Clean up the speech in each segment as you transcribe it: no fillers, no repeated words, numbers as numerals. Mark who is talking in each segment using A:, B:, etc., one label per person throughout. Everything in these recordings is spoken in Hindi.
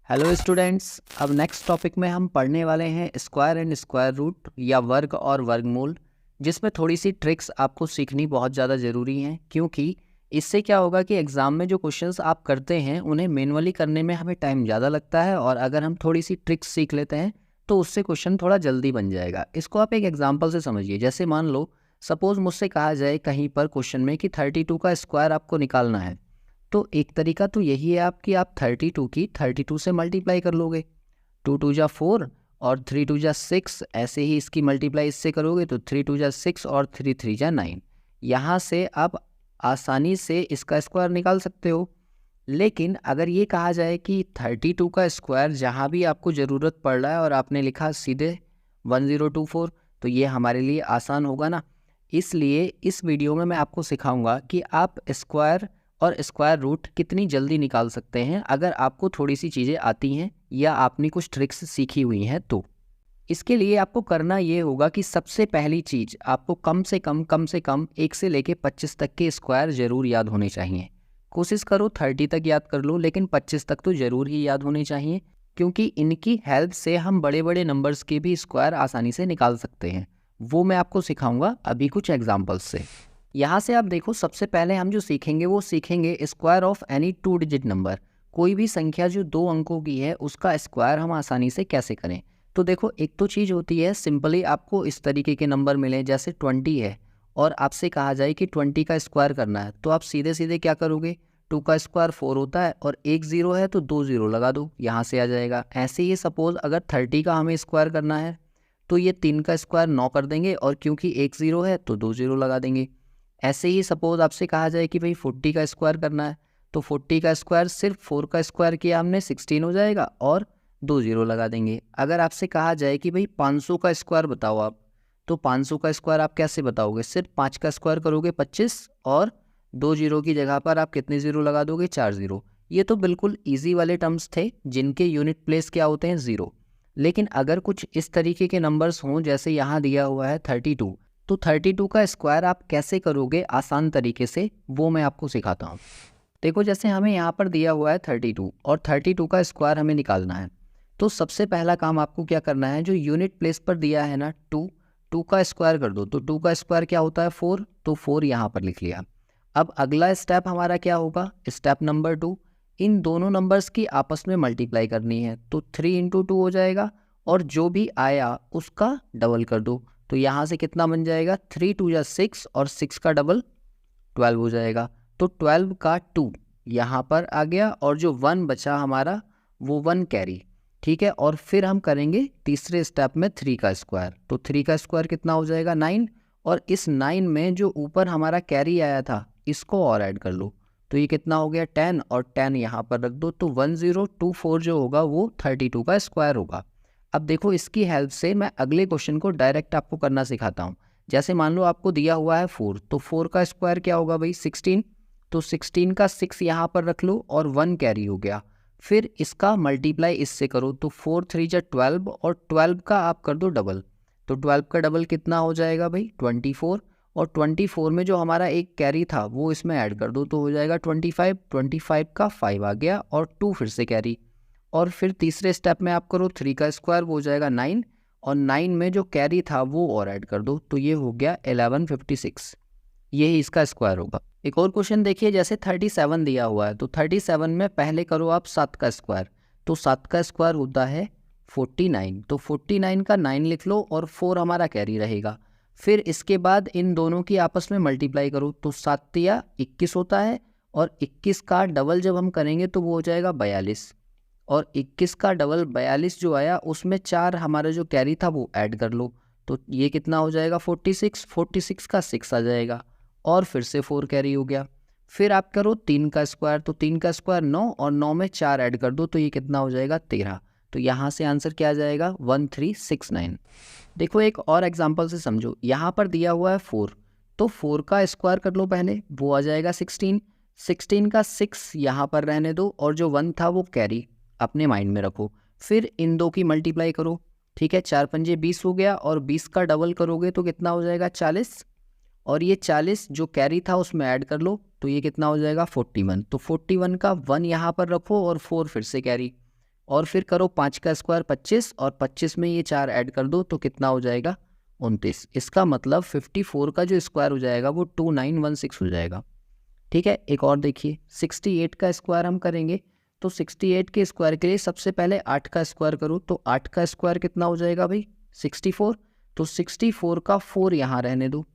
A: हेलो स्टूडेंट्स, अब नेक्स्ट टॉपिक में हम पढ़ने वाले हैं स्क्वायर एंड स्क्वायर रूट या वर्ग और वर्गमूल, जिसमें थोड़ी सी ट्रिक्स आपको सीखनी बहुत ज़्यादा ज़रूरी हैं। क्योंकि इससे क्या होगा कि एग्ज़ाम में जो क्वेश्चंस आप करते हैं उन्हें मैनुअली करने में हमें टाइम ज़्यादा लगता है, और अगर हम थोड़ी सी ट्रिक्स सीख लेते हैं तो उससे क्वेश्चन थोड़ा जल्दी बन जाएगा। इसको आप एक एग्जाम्पल से समझिए। जैसे मान लो सपोज़ मुझसे कहा जाए कहीं पर क्वेश्चन में कि 32 का स्क्वायर आपको निकालना है, तो एक तरीका तो यही है आप कि आप 32 की 32 से मल्टीप्लाई कर लोगे। 2 2 जा 4 और 3 2 जा 6, ऐसे ही इसकी मल्टीप्लाई इससे करोगे तो 3 2 जा 6 और 3 3 जा 9। यहाँ से आप आसानी से इसका स्क्वायर निकाल सकते हो। लेकिन अगर ये कहा जाए कि 32 का स्क्वायर जहाँ भी आपको ज़रूरत पड़ रहा है और आपने लिखा सीधे 1024, तो ये हमारे लिए आसान होगा ना। इसलिए इस वीडियो में मैं आपको सिखाऊंगा कि आप स्क्वायर और स्क्वायर रूट कितनी जल्दी निकाल सकते हैं अगर आपको थोड़ी सी चीज़ें आती हैं या आपने कुछ ट्रिक्स सीखी हुई हैं। तो इसके लिए आपको करना ये होगा कि सबसे पहली चीज़ आपको कम से कम 1 से लेके 25 तक के स्क्वायर ज़रूर याद होने चाहिए। कोशिश करो 30 तक याद कर लो, लेकिन 25 तक तो ज़रूर ही याद होने चाहिए, क्योंकि इनकी हेल्प से हम बड़े बड़े नंबर्स के भी स्क्वायर आसानी से निकाल सकते हैं। वो मैं आपको सिखाऊंगा अभी कुछ एग्जाम्पल्स से। यहाँ से आप देखो, सबसे पहले हम जो सीखेंगे वो सीखेंगे square of any 2 digit number. कोई भी संख्या जो 2 अंकों की है उसका स्क्वायर हम आसानी से कैसे करें। तो देखो, एक तो चीज़ होती है सिंपली आपको इस तरीके के नंबर मिले, जैसे 20 है और आपसे कहा जाए कि 20 का स्क्वायर करना है, तो आप सीधे सीधे क्या करोगे, 2 का स्क्वायर 4 होता है और एक ज़ीरो है तो 2 ज़ीरो लगा दो, यहाँ से आ जाएगा। ऐसे ही सपोज़ अगर 30 का हमें स्क्वायर करना है तो ये 3 का स्क्वायर 9 कर देंगे, और क्योंकि एक ज़ीरो है तो 2 ज़ीरो लगा देंगे। ऐसे ही सपोज़ आपसे कहा जाए कि भाई 40 का स्क्वायर करना है, तो 40 का स्क्वायर सिर्फ 4 का स्क्वायर किया हमने 16 हो जाएगा और 2 ज़ीरो लगा देंगे। अगर आपसे कहा जाए कि भाई 500 का स्क्वायर बताओ आप, तो 500 का स्क्वायर आप कैसे बताओगे, सिर्फ 5 का स्क्वायर करोगे 25 और 2 ज़ीरो की जगह पर आप कितने ज़ीरो लगा दोगे, 4 ज़ीरो। ये तो बिल्कुल ईजी वाले टर्म्स थे जिनके यूनिट प्लेस क्या होते हैं, ज़ीरो। लेकिन अगर कुछ इस तरीके के नंबर्स हों जैसे यहाँ दिया हुआ है 32, तो 32 का स्क्वायर आप कैसे करोगे आसान तरीके से, वो मैं आपको सिखाता हूँ। देखो, जैसे हमें यहाँ पर दिया हुआ है 32 और 32 का स्क्वायर हमें निकालना है, तो सबसे पहला काम आपको क्या करना है, जो यूनिट प्लेस पर दिया है ना 2 का स्क्वायर कर दो। तो 2 का स्क्वायर क्या होता है, 4, तो 4 यहाँ पर लिख लिया। अब अगला स्टेप हमारा क्या होगा, स्टेप नंबर 2, इन दोनों नंबर्स की आपस में मल्टीप्लाई करनी है। तो 3 इंटू 2 हो जाएगा और जो भी आया उसका डबल कर दो। तो यहाँ से कितना बन जाएगा, 3 2 जा 6 और 6 का डबल 12 हो जाएगा। तो 12 का 2 यहाँ पर आ गया और जो 1 बचा हमारा वो 1 कैरी, ठीक है। और फिर हम करेंगे तीसरे स्टेप में 3 का स्क्वायर। तो 3 का स्क्वायर कितना हो जाएगा, 9, और इस 9 में जो ऊपर हमारा कैरी आया था इसको और ऐड कर लो। तो ये कितना हो गया, 10, और 10 यहाँ पर रख दो। तो 1024 जो होगा वो 32 का स्क्वायर होगा। अब देखो, इसकी हेल्प से मैं अगले क्वेश्चन को डायरेक्ट आपको करना सिखाता हूँ। जैसे मान लो आपको दिया हुआ है 4, तो 4 का स्क्वायर क्या होगा भाई, 16। तो 16 का 6 यहाँ पर रख लो और 1 कैरी हो गया। फिर इसका मल्टीप्लाई इससे करो, तो 4 3 जा 12 और 12 का आप कर दो डबल। तो 12 का डबल कितना हो जाएगा भाई, 24, और 24 में जो हमारा एक कैरी था वो इसमें ऐड कर दो, तो हो जाएगा 25। 25 का 5 आ गया और 2 फिर से कैरी। और फिर तीसरे स्टेप में आप करो 3 का स्क्वायर, वो हो जाएगा 9, और 9 में जो कैरी था वो और ऐड कर दो, तो ये हो गया 1156। यही इसका स्क्वायर होगा। एक और क्वेश्चन देखिए, जैसे 37 दिया हुआ है, तो 37 में पहले करो आप 7 का स्क्वायर। तो 7 का स्क्वायर होता है 49, तो 49 का 9 लिख लो और 4 हमारा कैरी रहेगा। फिर इसके बाद इन दोनों की आपस में मल्टीप्लाई करो, तो 7 या 21 होता है, और 21 का डबल जब हम करेंगे तो वो हो जाएगा 42, और 21 का डबल 42 जो आया उसमें 4 हमारा जो कैरी था वो ऐड कर लो। तो ये कितना हो जाएगा, 46। 46 का 6 आ जाएगा और फिर से 4 कैरी हो गया। फिर आप करो 3 का स्क्वायर, तो 3 का स्क्वायर 9, और 9 में 4 ऐड कर दो, तो ये कितना हो जाएगा, 13। तो यहाँ से आंसर क्या आ जाएगा, 1369। देखो, एक और एग्जाम्पल से समझो। यहाँ पर दिया हुआ है 4, तो 4 का स्क्वायर कर लो पहले, वो आ जाएगा 16। 16 का 6 यहाँ पर रहने दो, और जो 1 था वो कैरी अपने माइंड में रखो। फिर इन दो की मल्टीप्लाई करो, ठीक है। 4 पंजे 20 हो गया, और 20 का डबल करोगे तो कितना हो जाएगा, 40, और ये 40 जो कैरी था उसमें ऐड कर लो, तो ये कितना हो जाएगा, 41। तो 41 का 1 यहाँ पर रखो और 4 फिर से कैरी। और फिर करो 5 का स्क्वायर 25 और 25 में ये 4 ऐड कर दो तो कितना हो जाएगा 29। इसका मतलब 54 का जो स्क्वायर हो जाएगा वो 2916 हो जाएगा। ठीक है, एक और देखिए 68 का स्क्वायर हम करेंगे तो 68 के स्क्वायर के लिए सबसे पहले 8 का स्क्वायर करो तो 8 का स्क्वायर कितना हो जाएगा भाई 64। तो 64 का 4 यहाँ रहने दो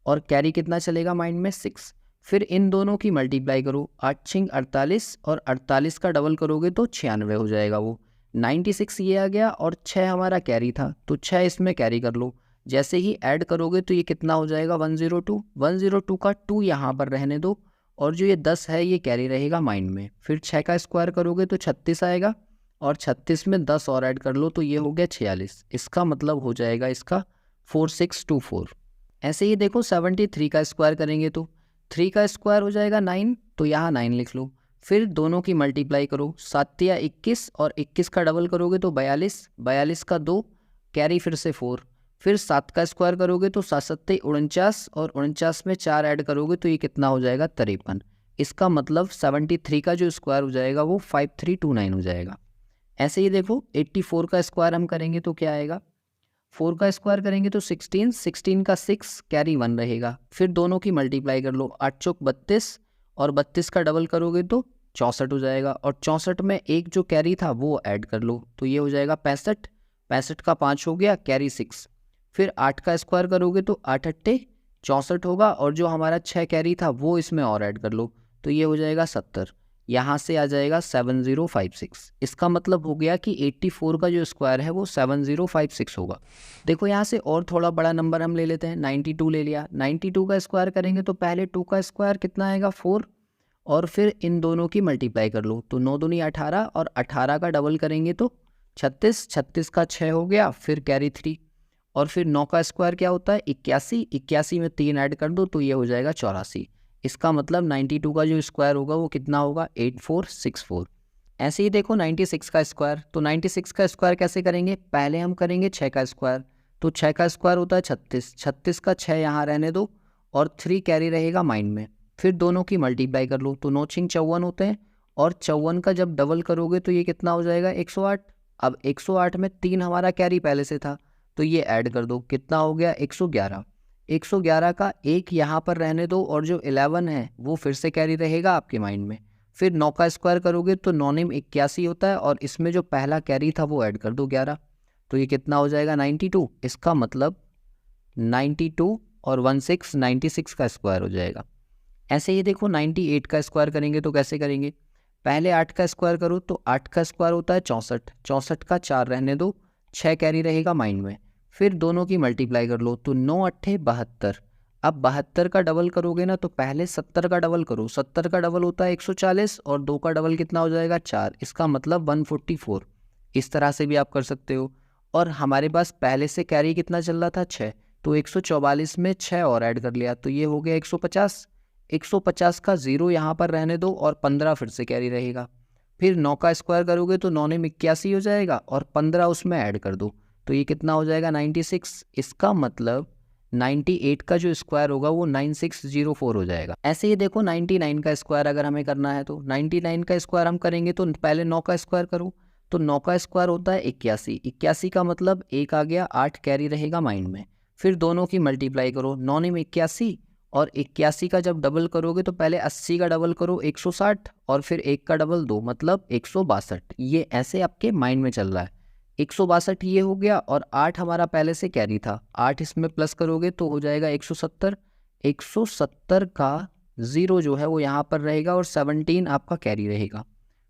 A: और कैरी कितना चलेगा माइंड में 6। फिर इन दोनों की मल्टीप्लाई करो 8 6 48 और 48 का डबल करोगे तो 96 हो जाएगा वो 96 ये आ गया और 6 हमारा कैरी था तो 6 इसमें कैरी कर लो। जैसे ही ऐड करोगे तो ये कितना हो जाएगा 102। 102 का 2 यहाँ पर रहने दो और जो ये 10 है ये कैरी रहेगा माइंड में। फिर 6 का स्क्वायर करोगे तो 36 आएगा और 36 में 10 और ऐड कर लो तो ये हो गया 46। इसका मतलब हो जाएगा इसका 4624। ऐसे ही देखो 73 का स्क्वायर करेंगे तो 3 का स्क्वायर हो जाएगा 9 तो यहाँ 9 लिख लो। फिर दोनों की मल्टीप्लाई करो 7 या 21 और 21 का डबल करोगे तो 42। 42 का 2 कैरी फिर से 4। फिर 7 का स्क्वायर करोगे तो 7 7 49 और 49 में 4 ऐड करोगे तो ये कितना हो जाएगा 53। इसका मतलब 73 का जो स्क्वायर हो जाएगा वो 5329 हो जाएगा। ऐसे ही देखो 84 का स्क्वायर हम करेंगे तो क्या आएगा 4 का स्क्वायर करेंगे तो 16। 16 का 6 कैरी 1 रहेगा। फिर दोनों की मल्टीप्लाई कर लो 8 चौक 32 और 32 का डबल करोगे तो 64 हो जाएगा और 64 में एक जो कैरी था वो ऐड कर लो तो ये हो जाएगा 65। 65 का 5 हो गया कैरी 6। फिर 8 का स्क्वायर करोगे तो 8 8 64 होगा और जो हमारा 6 कैरी था वो इसमें और ऐड कर लो तो ये हो जाएगा 70। यहाँ से आ जाएगा 7056। इसका मतलब हो गया कि 84 का जो स्क्वायर है वो 7056 होगा। देखो यहाँ से और थोड़ा बड़ा नंबर हम ले लेते हैं 92 ले लिया। 92 का स्क्वायर करेंगे तो पहले 2 का स्क्वायर कितना आएगा 4 और फिर इन दोनों की मल्टीप्लाई कर लो तो 9 दूनी 18 और 18 का डबल करेंगे तो 36। 36 का 6 हो गया फिर कैरी 3 और फिर 9 का स्क्वायर क्या होता है 81। 81 में 3 ऐड कर दो तो ये हो जाएगा 84। इसका मतलब 92 का जो स्क्वायर होगा वो कितना होगा 8464। ऐसे ही देखो 96 का स्क्वायर तो 96 का स्क्वायर कैसे करेंगे पहले हम करेंगे 6 का स्क्वायर तो 6 का स्क्वायर होता है 36। 36 का 6 यहाँ रहने दो और 3 कैरी रहेगा माइंड में। फिर दोनों की मल्टीप्लाई कर लो तो 9 6 54 होते हैं और 54 का जब डबल करोगे तो ये कितना हो जाएगा 108। अब 108 में 3 हमारा कैरी पहले से था तो ये ऐड कर दो कितना हो गया 111। 111 का 1 यहाँ पर रहने दो और जो 11 है वो फिर से कैरी रहेगा आपके माइंड में। फिर 9 का स्क्वायर करोगे तो 9 9 81 होता है और इसमें जो पहला कैरी था वो ऐड कर दो 11 तो ये कितना हो जाएगा 92। इसका मतलब 92 और 16 96 का स्क्वायर हो जाएगा। ऐसे ही देखो 98 का स्क्वायर करेंगे तो कैसे करेंगे पहले 8 का स्क्वायर करो तो 8 का स्क्वायर होता है 64। 64 का 4 रहने दो 6 कैरी रहेगा माइंड में। फिर दोनों की मल्टीप्लाई कर लो तो 9 8 72। अब 72 का डबल करोगे ना तो पहले 70 का डबल करो। 70 का डबल होता है 140 और 2 का डबल कितना हो जाएगा 4। इसका मतलब 144। इस तरह से भी आप कर सकते हो। और हमारे पास पहले से कैरी कितना चल रहा था 6 तो 144 में 6 और ऐड कर लिया तो ये हो गया 150। 150 का 0 यहाँ पर रहने दो और 15 फिर से कैरी रहेगा। फिर 9 का स्क्वायर करोगे तो 9 9 81 हो जाएगा और 15 उसमें ऐड कर दो तो ये कितना हो जाएगा 96। इसका मतलब 98 का जो स्क्वायर होगा वो 9604 हो जाएगा। ऐसे ही देखो 99 का स्क्वायर अगर हमें करना है तो 99 का स्क्वायर हम करेंगे तो पहले 9 का स्क्वायर करो तो 9 का स्क्वायर होता है 81। 81 का मतलब 1 आ गया 8 कैरी रहेगा माइंड में। फिर दोनों की मल्टीप्लाई करो 9 9 81 और 81 का जब डबल करोगे तो पहले 80 का डबल करो 160 और फिर 1 का डबल 2 मतलब 162। ये ऐसे आपके माइंड में चल रहा है। 162 ये हो गया और 8 हमारा पहले से कैरी था 8 इसमें प्लस करोगे तो हो जाएगा 170। 170 का 0 जो है वो यहाँ पर रहेगा और 17 आपका कैरी रहेगा।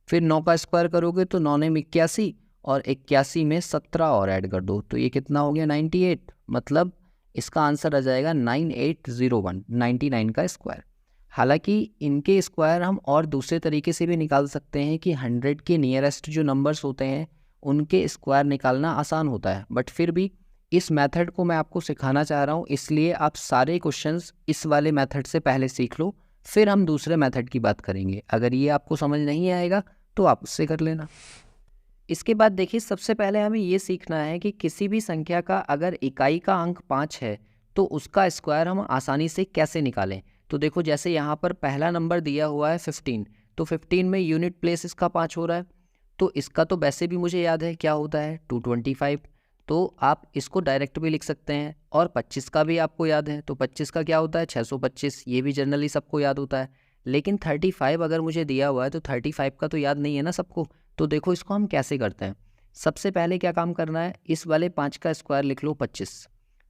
A: फिर 9 का स्क्वायर करोगे तो 9 9 81 और 81 में 17 और ऐड कर दो तो ये कितना हो गया 98। मतलब इसका आंसर आ जाएगा 9801 99 का स्क्वायर। हालांकि इनके स्क्वायर हम और दूसरे तरीके से भी निकाल सकते हैं कि 100 के नियरेस्ट जो नंबर्स होते हैं उनके स्क्वायर निकालना आसान होता है, बट फिर भी इस मेथड को मैं आपको सिखाना चाह रहा हूँ, इसलिए आप सारे क्वेश्चंस इस वाले मेथड से पहले सीख लो, फिर हम दूसरे मेथड की बात करेंगे। अगर ये आपको समझ नहीं आएगा तो आप उससे कर लेना। इसके बाद देखिए, सबसे पहले हमें ये सीखना है कि किसी भी संख्या का अगर इकाई का अंक 5 है तो उसका स्क्वायर हम आसानी से कैसे निकालें। तो देखो, जैसे यहाँ पर पहला नंबर दिया हुआ है 15, तो 15 में यूनिट प्लेस इसका 5 हो रहा है, तो इसका तो वैसे भी मुझे याद है क्या होता है 225, तो आप इसको डायरेक्ट भी लिख सकते हैं। और 25 का भी आपको याद है, तो 25 का क्या होता है 625, ये भी जनरली सबको याद होता है। लेकिन 35 अगर मुझे दिया हुआ है तो 35 का तो याद नहीं है ना सबको। तो देखो इसको हम कैसे करते हैं। सबसे पहले क्या काम करना है, इस वाले 5 का स्क्वायर लिख लो 25,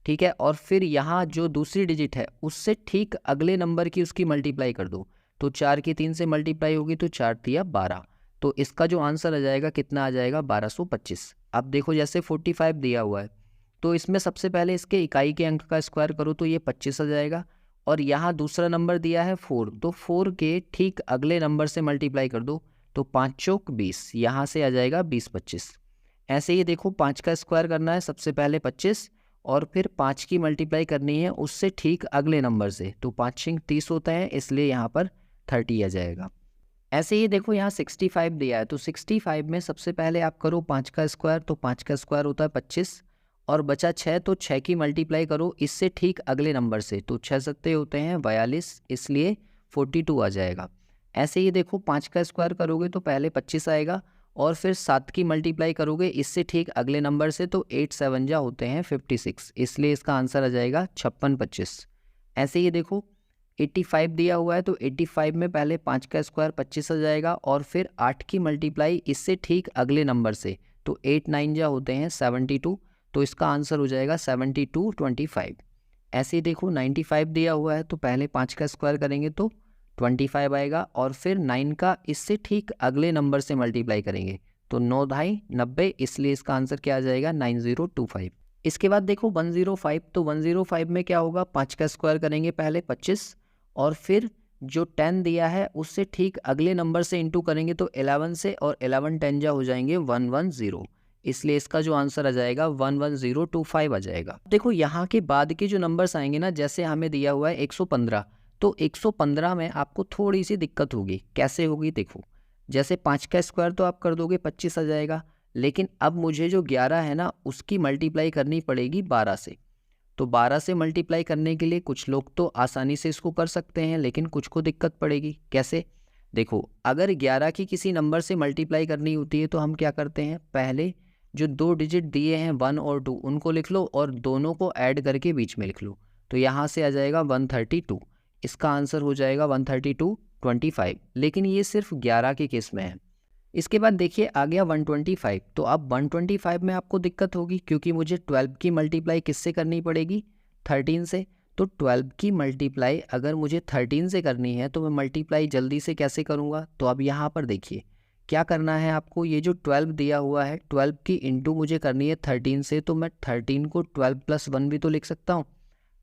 A: ठीक है। और फिर यहाँ जो दूसरी डिजिट है उससे ठीक अगले नंबर की उसकी मल्टीप्लाई कर दो। तो 4 की 3 से मल्टीप्लाई होगी तो 4 तिया 12। तो इसका जो आंसर आ जाएगा कितना आ जाएगा 1225। अब देखो जैसे 45 दिया हुआ है तो इसमें सबसे पहले इसके इकाई के अंक का स्क्वायर करो तो ये 25 आ जाएगा। और यहाँ दूसरा नंबर दिया है 4, तो 4 के ठीक अगले नंबर से मल्टीप्लाई कर दो तो 5 चौक 20, यहाँ से आ जाएगा 20 25। ऐसे ही देखो 5 का स्क्वायर करना है, सबसे पहले 25 और फिर 5 की मल्टीप्लाई करनी है उससे ठीक अगले नंबर से, तो 5 छिंग 30 होता है, इसलिए यहाँ पर 30 आ जाएगा। ऐसे ही देखो यहाँ 65 दिया है, तो 65 में सबसे पहले आप करो 5 का स्क्वायर, तो 5 का स्क्वायर होता है 25 और बचा 6, तो 6 की मल्टीप्लाई करो इससे ठीक अगले नंबर से, तो 6 सत्ते होते हैं 42, इसलिए 42 आ जाएगा। ऐसे ही देखो 5 का स्क्वायर करोगे तो पहले 25 आएगा और फिर 7 की मल्टीप्लाई करोगे इससे ठीक अगले नंबर से, तो 8 7 जा होते हैं 56, इसलिए इसका आंसर आ जाएगा 56 25। ऐसे ही देखो 85 दिया हुआ है, तो 85 में पहले 5 का स्क्वायर 25 आ जाएगा और फिर 8 की मल्टीप्लाई इससे ठीक अगले नंबर से, तो 8 9 जा होते हैं 72, तो इसका आंसर हो जाएगा 72 25। ऐसे ही देखो 95 दिया हुआ है, तो पहले 5 का स्क्वायर करेंगे तो 25 आएगा और फिर 9 का इससे ठीक अगले नंबर से मल्टीप्लाई करेंगे तो 9 ढाई 90, इसलिए इसका आंसर क्या आ जाएगा 9025। इसके बाद देखो 105, तो 105 में क्या होगा, 5 का स्क्वायर करेंगे पहले 25 और फिर जो 10 दिया है उससे ठीक अगले नंबर से इंटू करेंगे तो 11 से, और 11 10 जा हो जाएंगे 110, इसलिए इसका जो आंसर आ जाएगा 11025 आ जाएगा। देखो यहाँ के बाद के जो नंबर्स आएंगे ना, जैसे हमें दिया हुआ है 115, तो 115 में आपको थोड़ी सी दिक्कत होगी। कैसे होगी देखो, जैसे 5 का स्क्वायर तो आप कर दोगे 25 आ जाएगा, लेकिन अब मुझे जो 11 है ना उसकी मल्टीप्लाई करनी पड़ेगी 12 से। तो 12 से मल्टीप्लाई करने के लिए कुछ लोग तो आसानी से इसको कर सकते हैं, लेकिन कुछ को दिक्कत पड़ेगी। कैसे देखो, अगर 11 की किसी नंबर से मल्टीप्लाई करनी होती है तो हम क्या करते हैं, पहले जो 2 डिजिट दिए हैं 1 और 2 उनको लिख लो और दोनों को ऐड करके बीच में लिख लो, तो यहाँ से आ जाएगा 132। इसका आंसर हो जाएगा 132 25, लेकिन ये सिर्फ 11 के केस में है। इसके बाद देखिए आ गया 125, तो अब 125 में आपको दिक्कत होगी क्योंकि मुझे 12 की मल्टीप्लाई किससे करनी पड़ेगी 13 से। तो 12 की मल्टीप्लाई अगर मुझे 13 से करनी है तो मैं मल्टीप्लाई जल्दी से कैसे करूँगा, तो अब यहाँ पर देखिए क्या करना है आपको, ये जो 12 दिया हुआ है 12 की इंटू मुझे करनी है 13 से, तो मैं 13 को 12 + 1 भी तो लिख सकता हूँ।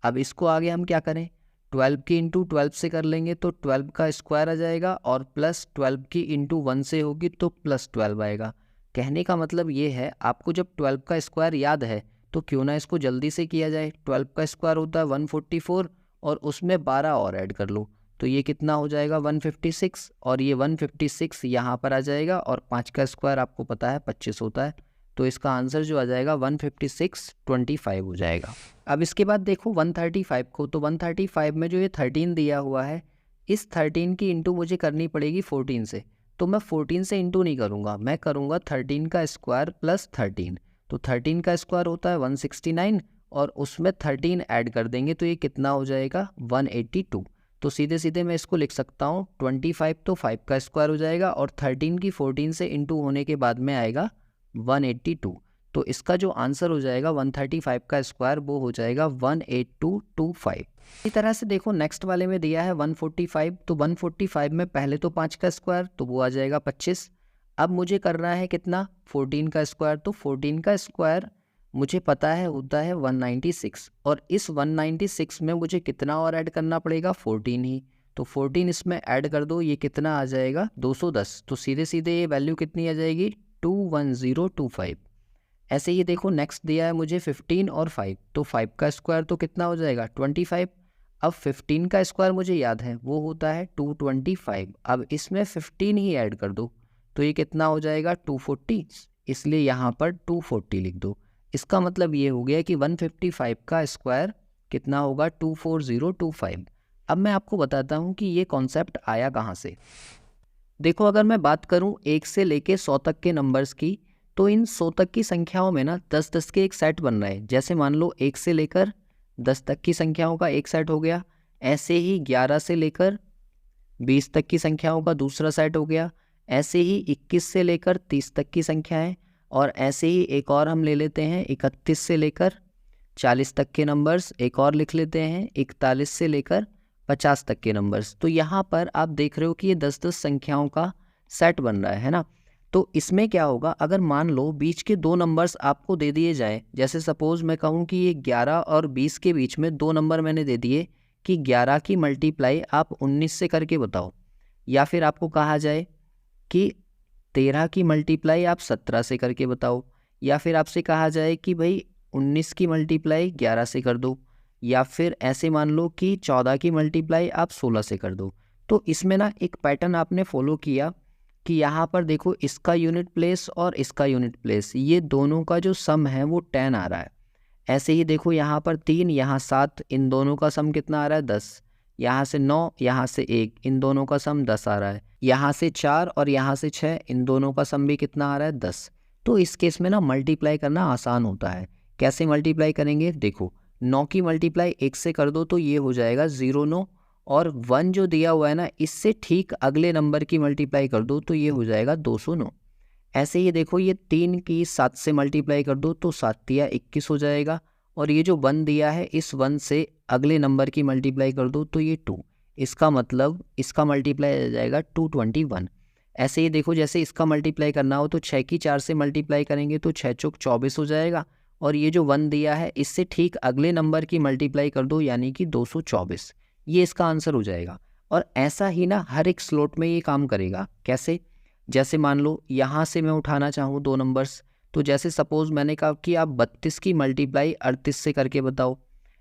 A: अब इसको आगे हम क्या करें, 12 की इंटू 12 से कर लेंगे तो 12 का स्क्वायर आ जाएगा और प्लस 12 की इंटू 1 से होगी तो +12 आएगा। कहने का मतलब ये है, आपको जब 12 का स्क्वायर याद है तो क्यों ना इसको जल्दी से किया जाए। 12 का स्क्वायर होता है 144 और उसमें 12 और ऐड कर लो, तो ये कितना हो जाएगा 156, और ये 156 यहाँ पर आ जाएगा और 5 का स्क्वायर आपको पता है 25 होता है, तो इसका आंसर जो आ जाएगा 156 25 हो जाएगा। अब इसके बाद देखो 135 को, तो 135 में जो ये 13 दिया हुआ है, इस 13 की इंटू मुझे करनी पड़ेगी 14 से, तो मैं 14 से इंटू नहीं करूँगा, मैं करूँगा 13 का स्क्वायर प्लस 13, तो 13 का स्क्वायर होता है 169 और उसमें 13 ऐड कर देंगे तो ये कितना हो जाएगा 182। तो सीधे सीधे मैं इसको लिख सकता हूँ 25, तो 5 का स्क्वायर हो जाएगा और 13 की 14 से इंटू होने के बाद में आएगा 182, तो इसका जो आंसर हो जाएगा 135 का स्क्वायर वो हो जाएगा 18225। इसी तरह से देखो नेक्स्ट वाले में दिया है 145, तो 145 में पहले तो 5 का स्क्वायर तो वो आ जाएगा 25। अब मुझे करना है कितना 14 का स्क्वायर, तो 14 का स्क्वायर मुझे पता है होता है 196 और इस 196 में मुझे कितना और ऐड करना पड़ेगा 14 ही, तो 14 इसमें ऐड कर दो, ये कितना आ जाएगा 210, तो सीधे सीधे ये वैल्यू कितनी आ जाएगी 21025। ऐसे ही देखो नेक्स्ट दिया है मुझे 15 और 5, तो 5 का स्क्वायर तो कितना हो जाएगा 25। अब 15 का स्क्वायर मुझे याद है वो होता है 225, अब इसमें 15 ही ऐड कर दो तो ये कितना हो जाएगा 240, इसलिए यहाँ पर 240 लिख दो। इसका मतलब ये हो गया कि 155 का स्क्वायर कितना होगा 24025। अब मैं आपको बताता हूँ कि ये कॉन्सेप्ट आया कहाँ से। देखो अगर मैं बात करूं 1 से लेके 100 तक के नंबर्स की, तो इन 100 तक की संख्याओं में ना 10-10 के एक सेट बन रहा है। जैसे मान लो 1 से लेकर 10 तक की संख्याओं का एक सेट हो गया, ऐसे ही 11 से लेकर 20 तक की संख्याओं का दूसरा सेट हो गया, ऐसे ही 21 से लेकर 30 तक की संख्याएं, और ऐसे ही एक और हम ले लेते हैं 31 से लेकर 40 तक के नंबर्स, एक और लिख लेते हैं 41 से लेकर 50 तक के नंबर्स। तो यहाँ पर आप देख रहे हो कि ये 10-10 संख्याओं का सेट बन रहा है ना। तो इसमें क्या होगा, अगर मान लो बीच के दो नंबर्स आपको दे दिए जाए, जैसे सपोज मैं कहूँ कि ये 11 और 20 के बीच में दो नंबर मैंने दे दिए कि 11 की मल्टीप्लाई आप 19 से करके बताओ, या फिर आपको कहा जाए कि 13 की मल्टीप्लाई आप 17 से करके बताओ, या फिर आपसे कहा जाए कि भाई 19 की मल्टीप्लाई 11 से कर दो, या फिर ऐसे मान लो कि 14 की मल्टीप्लाई आप 16 से कर दो। तो इसमें ना एक पैटर्न आपने फॉलो किया कि यहाँ पर देखो इसका यूनिट प्लेस और इसका यूनिट प्लेस, ये दोनों का जो सम है वो 10 आ रहा है। ऐसे ही देखो यहाँ पर 3, यहाँ 7, इन दोनों का सम कितना आ रहा है 10, यहाँ से 9, यहाँ से 1, इन दोनों का सम 10 आ रहा है, यहाँ से 4 और यहाँ से 6, इन दोनों का सम भी कितना आ रहा है 10। तो इस केस में ना मल्टीप्लाई करना आसान होता है। कैसे मल्टीप्लाई करेंगे, देखो 9 की मल्टीप्लाई 1 से कर दो तो ये हो जाएगा 0 9, और 1 जो दिया हुआ है ना इससे ठीक अगले नंबर की मल्टीप्लाई कर दो तो ये हो जाएगा 209। ऐसे ही देखो ये 3 की 7 से मल्टीप्लाई कर दो तो 7 तिया 21 हो जाएगा, और ये जो 1 दिया है इस 1 से अगले नंबर की मल्टीप्लाई कर दो तो ये 2, इसका मतलब इसका मल्टीप्लाई आ जाएगा 221। ऐसे ही देखो जैसे इसका मल्टीप्लाई करना हो तो 6 की 4 से मल्टीप्लाई करेंगे तो 6 चौक 24 हो जाएगा, और ये जो 1 दिया है इससे ठीक अगले नंबर की मल्टीप्लाई कर दो यानी कि 224, ये इसका आंसर हो जाएगा। और ऐसा ही ना हर एक स्लॉट में ये काम करेगा। कैसे, जैसे मान लो यहाँ से मैं उठाना चाहूँ दो नंबर्स, तो जैसे सपोज मैंने कहा कि आप 32 की मल्टीप्लाई 38 से करके बताओ,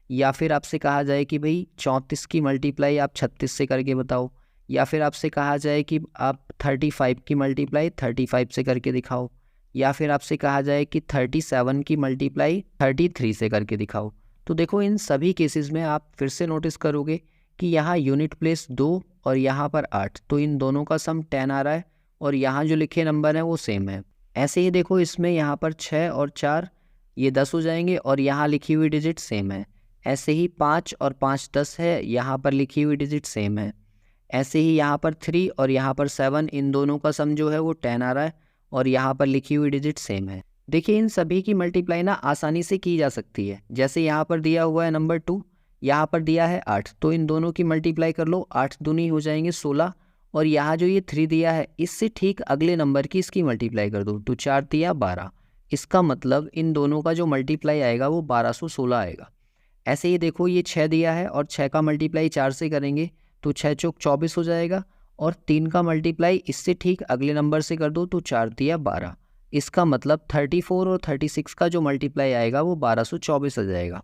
A: या फिर आपसे कहा जाए कि भाई 34 की मल्टीप्लाई आप 36 से करके बताओ, या फिर आपसे कहा जाए कि आप 35 की मल्टीप्लाई 35 से करके दिखाओ, या फिर आपसे कहा जाए कि 37 की मल्टीप्लाई 33 से करके दिखाओ। तो देखो इन सभी केसेस में आप फिर से नोटिस करोगे कि यहाँ यूनिट प्लेस 2 और यहाँ पर 8, तो इन दोनों का सम 10 आ रहा है, और यहाँ जो लिखे नंबर है वो सेम है। ऐसे ही देखो इसमें यहाँ पर 6 और 4 ये 10 हो जाएंगे, और यहाँ लिखी हुई डिजिट सेम है। ऐसे ही 5 और 5 10 है, यहाँ पर लिखी हुई डिजिट सेम है। ऐसे ही यहाँ पर 3 और यहाँ पर 7, इन दोनों का सम जो है वो 10 आ रहा है, और यहाँ पर लिखी हुई डिजिट सेम है। देखिए इन सभी की मल्टीप्लाई ना आसानी से की जा सकती है। जैसे यहाँ पर दिया हुआ है नंबर 2, यहाँ पर दिया है 8, तो इन दोनों की मल्टीप्लाई कर लो, 8 दूनी हो जाएंगे 16, और यहाँ जो ये 3 दिया है इससे ठीक अगले नंबर की इसकी मल्टीप्लाई कर दो तो 4 तिया 12, इसका मतलब इन दोनों का जो मल्टीप्लाई आएगा वो 1216 आएगा। ऐसे ही देखो ये 6 दिया है और 6 का मल्टीप्लाई 4 से करेंगे तो 6 चौक 24 हो जाएगा, और 3 का मल्टीप्लाई इससे ठीक अगले नंबर से कर दो तो 4 तिया 12, इसका मतलब 34 और 36 का जो मल्टीप्लाई आएगा वो 1224 आ जाएगा।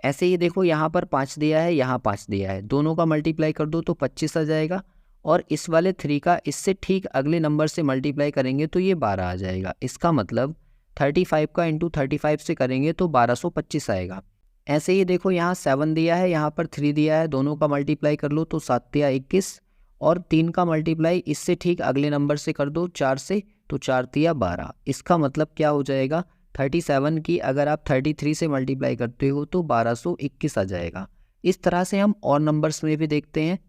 A: ऐसे ही देखो यहाँ पर 5 दिया है, यहाँ 5 दिया है, दोनों का मल्टीप्लाई कर दो तो 25 आ जाएगा, और इस वाले 3 का इससे ठीक अगले नंबर से मल्टीप्लाई करेंगे तो ये 12 आ जाएगा। इसका मतलब 35 का इंटू 35 से करेंगे तो 1225 आएगा। ऐसे ही देखो यहाँ 7 दिया है, यहाँ पर 3 दिया है, दोनों का मल्टीप्लाई कर लो तो 7 तिया 21, और 3 का मल्टीप्लाई इससे ठीक अगले नंबर से कर दो 4 से तो 4 तिया 12, इसका मतलब क्या हो जाएगा 37 की अगर आप 33 से मल्टीप्लाई करते हो तो 1221 आ जाएगा। इस तरह से हम और नंबर्स में भी देखते हैं।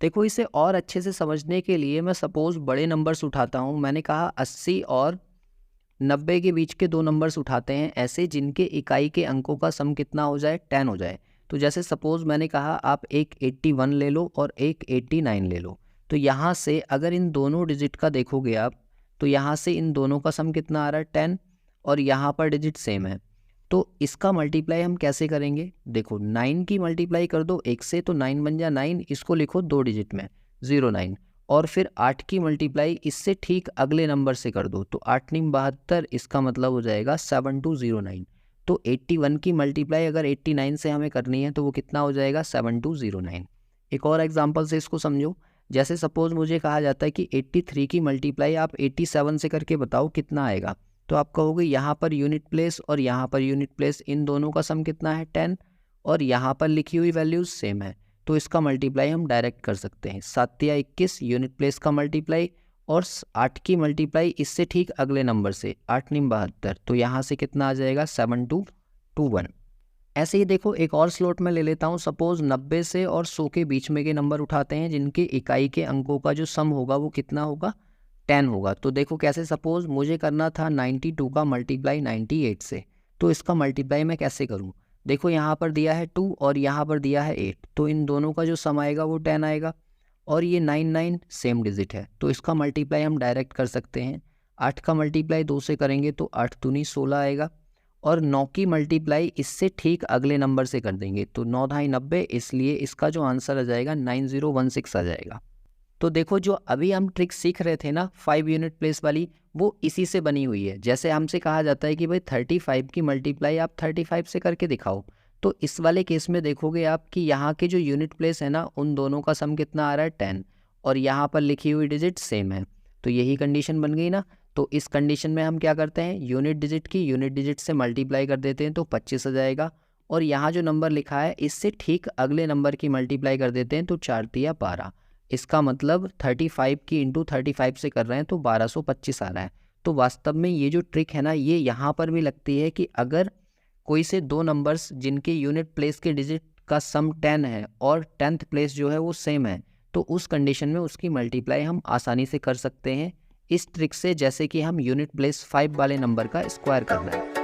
A: देखो इसे और अच्छे से समझने के लिए मैं सपोज बड़े नंबर्स उठाता हूँ। मैंने कहा 80 और 90 के बीच के दो नंबर्स उठाते हैं, ऐसे जिनके इकाई के अंकों का सम कितना हो जाए 10 हो जाए। तो जैसे सपोज मैंने कहा आप एक 81 ले लो और एक 89 ले लो, तो यहाँ से अगर इन दोनों डिजिट का देखोगे आप तो यहाँ से इन दोनों का सम कितना आ रहा है 10, और यहाँ पर डिजिट सेम है, तो इसका मल्टीप्लाई हम कैसे करेंगे। देखो 9 की मल्टीप्लाई कर दो 1 से तो 9 बन जा 9, इसको लिखो 2 डिजिट में 09, और फिर 8 की मल्टीप्लाई इससे ठीक अगले नंबर से कर दो तो 8 9 72, इसका मतलब हो जाएगा 7209। तो 81 की मल्टीप्लाई अगर 89 से हमें करनी है तो वो कितना हो जाएगा 7209। एक और एग्जांपल से इसको समझो। जैसे सपोज मुझे कहा जाता है कि 83 की मल्टीप्लाई आप 87 से करके बताओ कितना आएगा, तो आप कहोगे यहाँ पर यूनिट प्लेस और यहाँ पर यूनिट प्लेस, इन दोनों का सम कितना है 10, और यहाँ पर लिखी हुई वैल्यूज सेम है, तो इसका मल्टीप्लाई हम डायरेक्ट कर सकते हैं। 7 या 21 यूनिट प्लेस का मल्टीप्लाई, और 8 की मल्टीप्लाई इससे ठीक अगले नंबर से 8 9 72, तो यहाँ से कितना आ जाएगा 7221। ऐसे ही देखो एक और स्लॉट में ले लेता हूँ। सपोज 90 से और 100 के बीच में के नंबर उठाते हैं जिनके इकाई के अंकों का जो सम होगा वो कितना होगा 10 होगा। तो देखो कैसे, सपोज मुझे करना था 92 का मल्टीप्लाई 98 से, तो इसका मल्टीप्लाई मैं कैसे करूँ। देखो यहाँ पर दिया है 2 और यहाँ पर दिया है 8, तो इन दोनों का जो सम आएगा वो 10 आएगा, और ये 99 सेम डिजिट है तो इसका मल्टीप्लाई हम डायरेक्ट कर सकते हैं। 8 का मल्टीप्लाई 2 से करेंगे तो 8 दूनी 16 आएगा, और 9 की मल्टीप्लाई इससे ठीक अगले नंबर से कर देंगे तो 9 ढाई 90, इसलिए इसका जो आंसर आ जाएगा 9016 आ जाएगा। तो देखो जो अभी हम ट्रिक सीख रहे थे ना 5 यूनिट प्लेस वाली, वो इसी से बनी हुई है। जैसे हमसे कहा जाता है कि भाई 35 की मल्टीप्लाई आप 35 से करके दिखाओ, तो इस वाले केस में देखोगे आप कि यहाँ के जो यूनिट प्लेस है ना उन दोनों का सम कितना आ रहा है 10, और यहाँ पर लिखी हुई डिजिट सेम है, तो यही कंडीशन बन गई ना। तो इस कंडीशन में हम क्या करते हैं, यूनिट डिजिट की यूनिट डिजिट से मल्टीप्लाई कर देते हैं तो 25 आ जाएगा, और यहाँ जो नंबर लिखा है इससे ठीक अगले नंबर की मल्टीप्लाई कर देते हैं तो 4 तिया 12। इसका मतलब 35 की इंटू 35 से कर रहे हैं तो 1225 आ रहा है। तो वास्तव में ये जो ट्रिक है ना ये यहाँ पर भी लगती है कि अगर कोई से दो नंबर्स जिनके यूनिट प्लेस के डिजिट का सम 10 है और 10th प्लेस जो है वो सेम है, तो उस कंडीशन में उसकी मल्टीप्लाई हम आसानी से कर सकते हैं इस ट्रिक से, जैसे कि हम यूनिट प्लेस 5 वाले नंबर का स्क्वायर कर रहे हैं।